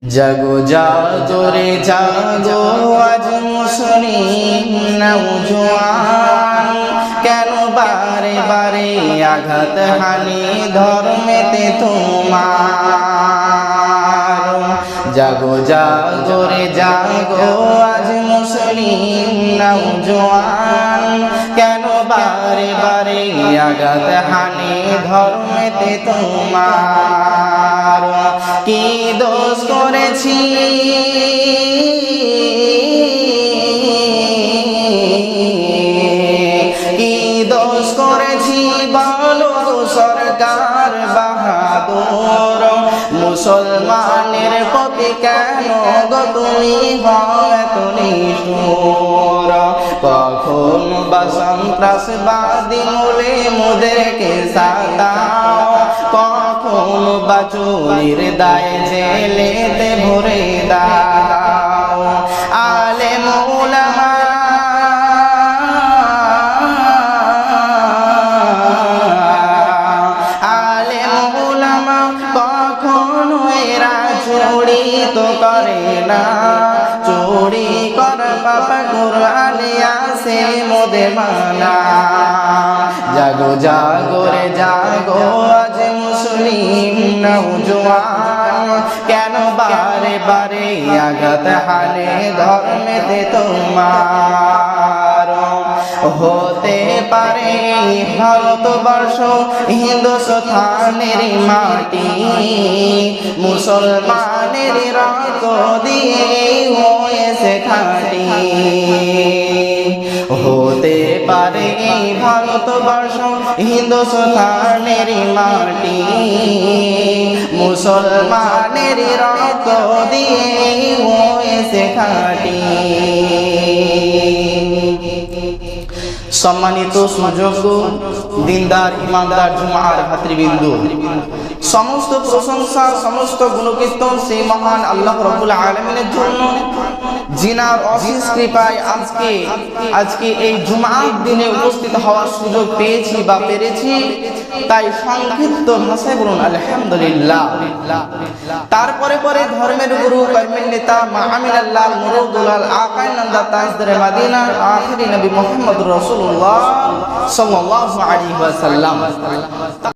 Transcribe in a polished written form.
জাগো জাগো রে জাগো আজ মুসলিম নওজোয়ান, কেন বারে বারে আঘাত হানি ধর্মেতে তোমার। জাগো জাগো রে জাগো আজ মুসলিম নওজোয়ান, কেন বারে বারে আঘাত হানি ধর্মেতে তোমার। কি দোষ করেছি কি দোষ করেছি বলো সরকার বাহাদুর, মুসলমানের প্রতি কেন গো তুমি এত নিষ্ঠুর। কখন বা সন্ত্রাসবাদী মূলে মোদেরকে সাতাও, কখন বা চুরির দায়ে জেলেতে ভরে দাও। আলেম উলামা কখনো এরা চুরি তো করে না, চুরি কর বাবা কুরআনে আছে মোদের মানা। জাগো জাগো রে জাগো আজ মুসলিম নওজোয়ান, কেন বারে বারে আঘাত হানে ধর্মেতে তোমার। হতে পারে ভারতবর্ষ হিন্দুস্থানের মাটি, মুসলমানের রক্ত দিয়ে হয়েছে খাঁটি। হতে পারে ভারতবর্ষ হিন্দুস্থানের মাটি, মুসলমানের রক্ত দিয়ে হয়েছে খাঁটি। সম্মানিত সুযোগ্য দিনদার ইমানদার জুমার ভাতৃবৃন্দু, সমস্ত প্রশংসা সমস্ত গুণকীর্তন সেই মহান আল্লাহ রাব্বুল আলামিনের জন্য, যিনার অশেষ কৃপায় আজকে এই জুমার দিনে উপস্থিত হওয়ার সুযোগ পেয়েছি বা পেরেছি। তাই সংক্ষিপ্ত ভাষায় বলুন আলহামদুলিল্লাহ। তারপরে পরে ধর্মের গুরু কর্মের নেতা মাআমিনাল্লাহ মুরুদুলাল আকায়ে নান্দা তাজদারে মদিনা আখিরি নবী মুহাম্মদ রাসূলুল্লাহ সাল্লাল্লাহু আলাইহি ওয়াসাল্লাম।